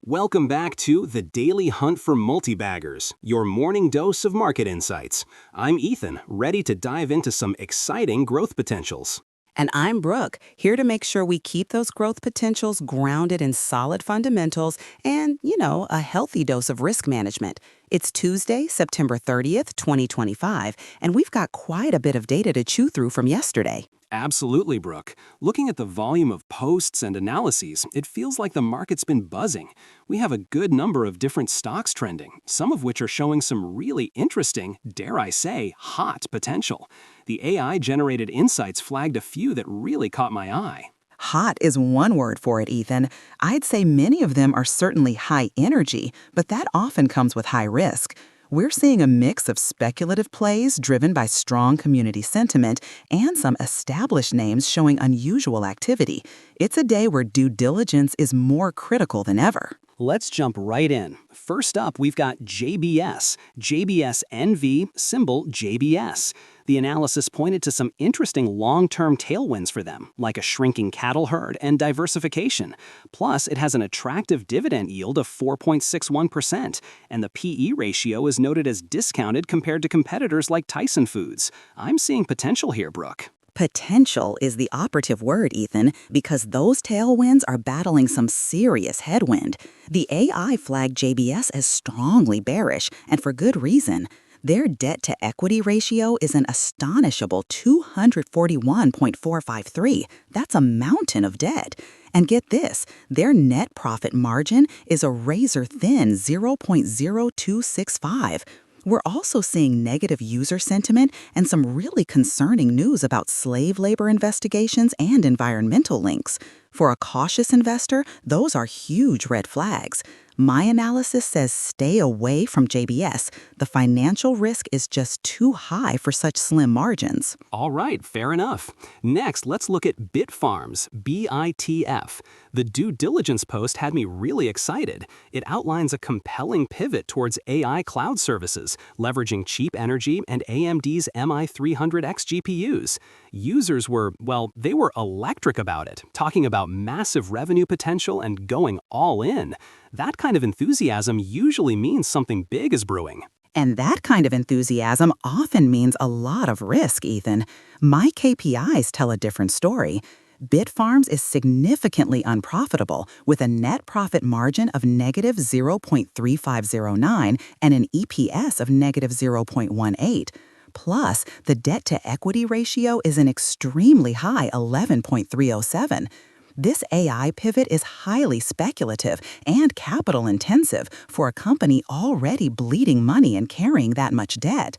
Welcome back to The Daily Hunt for Multibaggers, your morning dose of market insights. I'm Ethan, ready to dive into some exciting growth potentials. And I'm Brooke, here to make sure we keep those growth potentials grounded in solid fundamentals and, a healthy dose of risk management. It's Tuesday, September 30th, 2025, and we've got quite a bit of data to chew through from yesterday. Absolutely, Brooke. Looking at the volume of posts and analyses, it feels like the market's been buzzing. We have a good number of different stocks trending, some of which are showing some really interesting, dare I say, hot potential. The AI-generated insights flagged a few that really caught my eye. Hot is one word for it, Ethan. I'd say many of them are certainly high energy, but that often comes with high risk. We're seeing a mix of speculative plays driven by strong community sentiment and some established names showing unusual activity. It's a day where due diligence is more critical than ever. Let's jump right in. First up, we've got JBS, JBSNV, symbol JBS. The analysis pointed to some interesting long-term tailwinds for them, like a shrinking cattle herd and diversification. Plus, it has an attractive dividend yield of 4.61%, and the PE ratio is noted as discounted compared to competitors like Tyson Foods. I'm seeing potential here, Brooke. Potential is the operative word, Ethan, because those tailwinds are battling some serious headwind. The AI flagged JBS as strongly bearish, and for good reason. Their debt-to-equity ratio is an astonishable 241.453. That's a mountain of debt. And get this, their net profit margin is a razor-thin 0.0265. We're also seeing negative user sentiment and some really concerning news about slave labor investigations and environmental links. For a cautious investor, those are huge red flags. My analysis says stay away from JBS. The financial risk is just too high for such slim margins. All right, fair enough. Next, let's look at Bitfarms, BITF. The due diligence post had me really excited. It outlines a compelling pivot towards AI cloud services, leveraging cheap energy and AMD's MI300X GPUs. Users were, they were electric about it, talking about massive revenue potential and going all in. That kind of enthusiasm usually means something big is brewing. And that kind of enthusiasm often means a lot of risk, Ethan. My KPIs tell a different story. Bitfarms is significantly unprofitable with a net profit margin of negative 0.3509 and an EPS of negative 0.18. Plus, the debt-to-equity ratio is an extremely high 11.307. This AI pivot is highly speculative and capital-intensive for a company already bleeding money and carrying that much debt.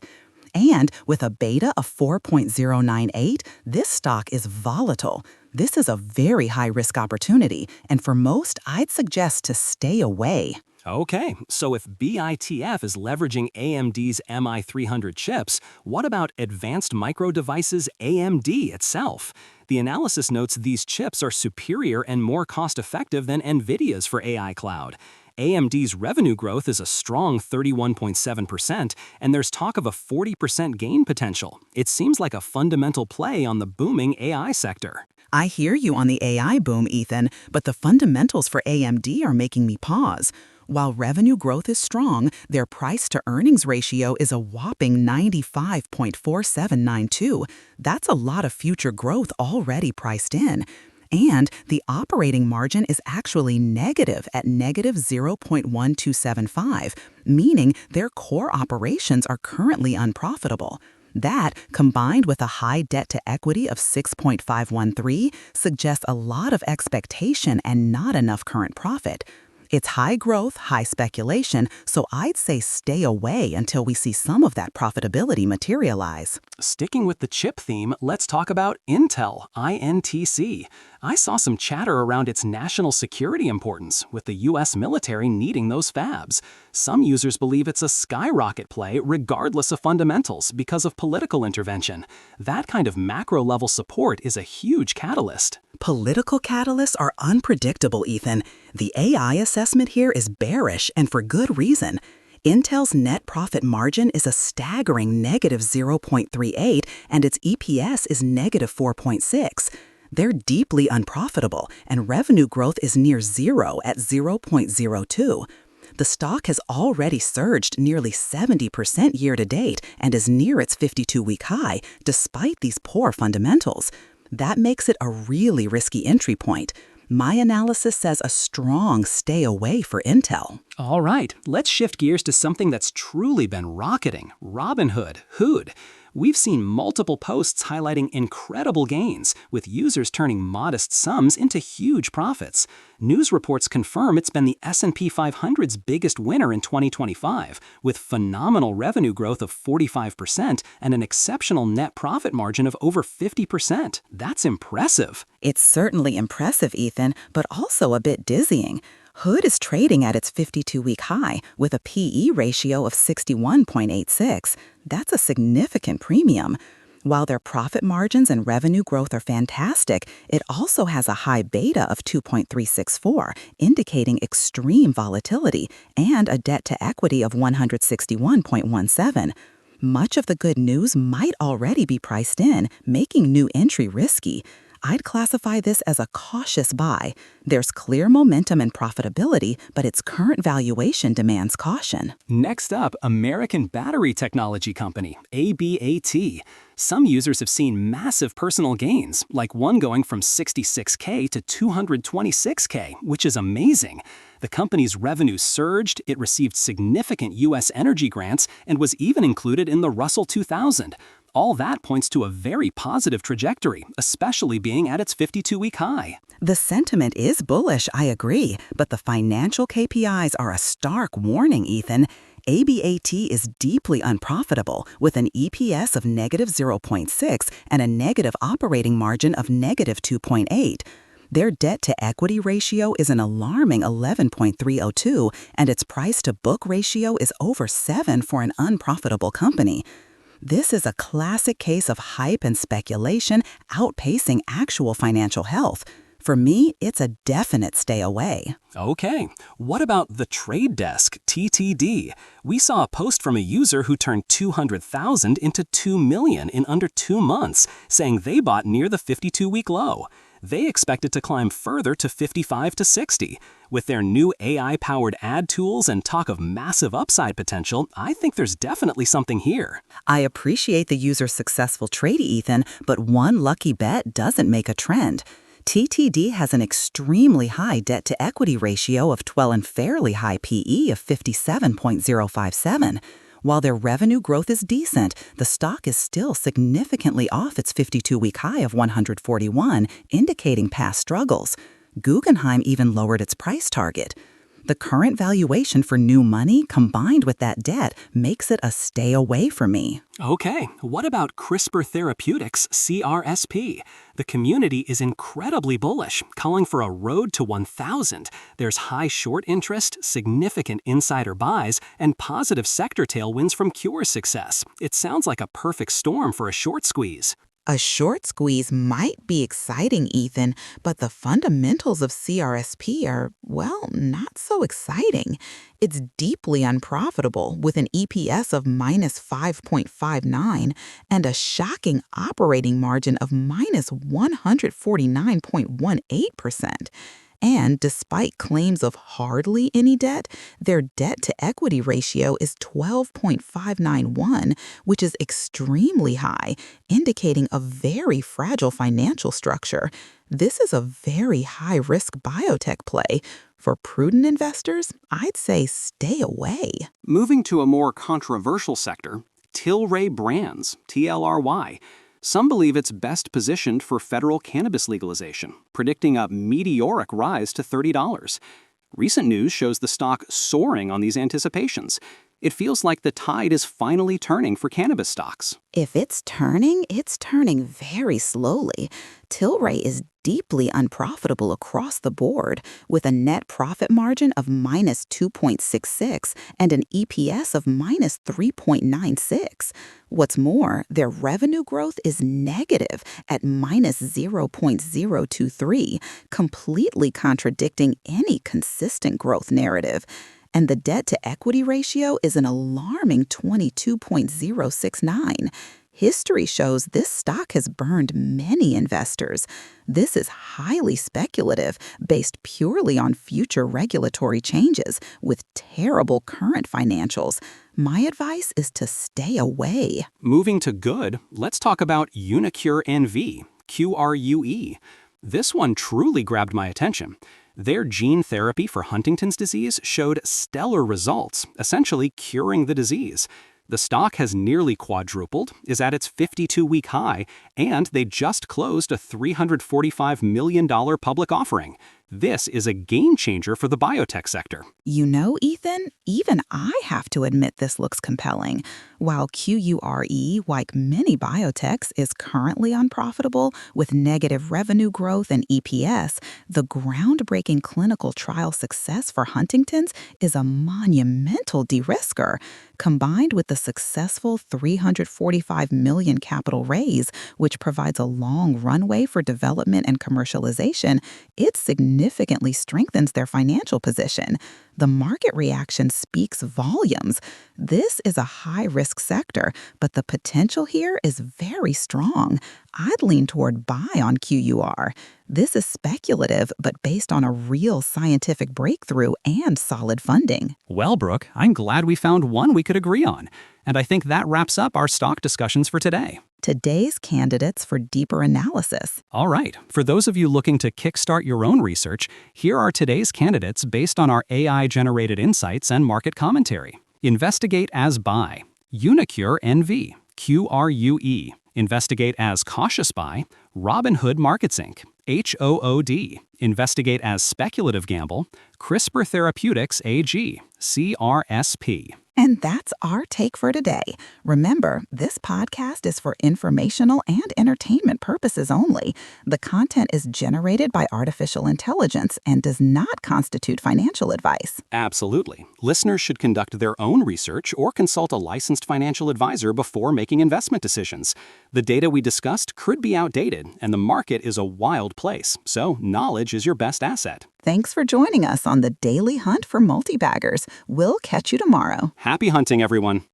And with a beta of 4.098, this stock is volatile. This is a very high-risk opportunity, and for most, I'd suggest to stay away. Okay, so if BITF is leveraging AMD's MI300 chips, what about Advanced Micro Devices AMD itself? The analysis notes these chips are superior and more cost-effective than NVIDIA's for AI cloud. AMD's revenue growth is a strong 31.7%, and there's talk of a 40% gain potential. It seems like a fundamental play on the booming AI sector. I hear you on the AI boom, Ethan, but the fundamentals for AMD are making me pause. While revenue growth is strong, their price-to-earnings ratio is a whopping 95.4792. That's a lot of future growth already priced in. And the operating margin is actually negative at negative 0.1275, meaning their core operations are currently unprofitable. That, combined with a high debt-to-equity of 6.513, suggests a lot of expectation and not enough current profit. It's high growth, high speculation, so I'd say stay away until we see some of that profitability materialize. Sticking with the chip theme, let's talk about Intel, INTC. I saw some chatter around its national security importance, with the US military needing those fabs. Some users believe it's a skyrocket play regardless of fundamentals because of political intervention. That kind of macro-level support is a huge catalyst. Political catalysts are unpredictable, Ethan. The AI assessment here is bearish, and for good reason. Intel's net profit margin is a staggering negative 0.38, and its EPS is negative 4.6. They're deeply unprofitable, and revenue growth is near zero at 0.02. The stock has already surged nearly 70% year to date and is near its 52-week high, despite these poor fundamentals. That makes it a really risky entry point. My analysis says a strong stay away for Intel. All right, let's shift gears to something that's truly been rocketing, Robinhood, Hood. We've seen multiple posts highlighting incredible gains, with users turning modest sums into huge profits. News reports confirm it's been the S&P 500's biggest winner in 2025, with phenomenal revenue growth of 45% and an exceptional net profit margin of over 50%. That's impressive. It's certainly impressive, Ethan, but also a bit dizzying. Hood is trading at its 52-week high with a P/E ratio of 61.86. That's a significant premium. While their profit margins and revenue growth are fantastic, it also has a high beta of 2.364, indicating extreme volatility, and a debt-to-equity of 161.17. Much of the good news might already be priced in, making new entry risky. I'd classify this as a cautious buy. There's clear momentum and profitability, but its current valuation demands caution. Next up, American Battery Technology Company, ABAT. Some users have seen massive personal gains, like one going from $66K to $226K, which is amazing. The company's revenue surged, it received significant U.S. energy grants, and was even included in the Russell 2000. All that points to a very positive trajectory, especially being at its 52-week high. The sentiment is bullish, I agree, but the financial KPIs are a stark warning, Ethan. ABAT is deeply unprofitable, with an EPS of negative 0.6 and a negative operating margin of negative 2.8. Their debt-to-equity ratio is an alarming 11.302, and its price-to-book ratio is over 7 for an unprofitable company. This is a classic case of hype and speculation outpacing actual financial health. For me, it's a definite stay away. Okay, what about The Trade Desk, TTD? We saw a post from a user who turned $200,000 into $2 million in under 2 months, saying they bought near the 52-week low. They expect it to climb further to 55 to 60. With their new AI-powered ad tools and talk of massive upside potential, I think there's definitely something here. I appreciate the user's successful trade, Ethan, but one lucky bet doesn't make a trend. TTD has an extremely high debt-to-equity ratio of 12 and fairly high PE of 57.057. While their revenue growth is decent, the stock is still significantly off its 52-week high of 141, indicating past struggles. Guggenheim even lowered its price target. The current valuation for new money combined with that debt makes it a stay away for me. Okay, what about CRISPR Therapeutics, CRSP? The community is incredibly bullish, calling for a road to 1,000. There's high short interest, significant insider buys, and positive sector tailwinds from cure success. It sounds like a perfect storm for a short squeeze. A short squeeze might be exciting, Ethan, but the fundamentals of CRSP are, well, not so exciting. It's deeply unprofitable with an EPS of minus 5.59 and a shocking operating margin of minus 149.18%. And despite claims of hardly any debt, their debt-to-equity ratio is 12.591, which is extremely high, indicating a very fragile financial structure. This is a very high-risk biotech play. For prudent investors, I'd say stay away. Moving to a more controversial sector, Tilray Brands, TLRY. Some believe it's best positioned for federal cannabis legalization, predicting a meteoric rise to $30. Recent news shows the stock soaring on these anticipations. It feels like the tide is finally turning for cannabis stocks. If it's turning very slowly. Tilray is deeply unprofitable across the board, with a net profit margin of minus 2.66 and an EPS of minus 3.96. What's more, their revenue growth is negative at minus 0.023, completely contradicting any consistent growth narrative. And the debt-to-equity ratio is an alarming 22.069. History shows this stock has burned many investors. This is highly speculative, based purely on future regulatory changes with terrible current financials. My advice is to stay away. Moving to good, let's talk about Unicure NV, QRUE. This one truly grabbed my attention. Their gene therapy for Huntington's disease showed stellar results, essentially curing the disease. The stock has nearly quadrupled, is at its 52-week high, and they just closed a $345 million public offering. This is a game changer for the biotech sector. You know, Ethan, even I have to admit this looks compelling. While QURE, like many biotechs, is currently unprofitable with negative revenue growth and EPS, the groundbreaking clinical trial success for Huntington's is a monumental de-risker. Combined with the successful $345 million capital raise, which provides a long runway for development and commercialization, it significantly strengthens their financial position. The market reaction speaks volumes. This is a high-risk sector, but the potential here is very strong. I'd lean toward buy on QUR. This is speculative, but based on a real scientific breakthrough and solid funding. Well, Brooke, I'm glad we found one we could agree on. And I think that wraps up our stock discussions for today. Today's candidates for deeper analysis. All right, for those of you looking to kickstart your own research, here are today's candidates based on our AI-generated insights and market commentary. Investigate as buy, Unicure NV, QRUE. Investigate as cautious buy, Robinhood Markets Inc., HOOD. Investigate as speculative gamble, CRISPR Therapeutics AG, CRSP. And that's our take for today. Remember, this podcast is for informational and entertainment purposes only. The content is generated by artificial intelligence and does not constitute financial advice. Absolutely. Listeners should conduct their own research or consult a licensed financial advisor before making investment decisions. The data we discussed could be outdated, and the market is a wild place, so knowledge is your best asset. Thanks for joining us on the daily hunt for multi-baggers. We'll catch you tomorrow. Happy hunting, everyone.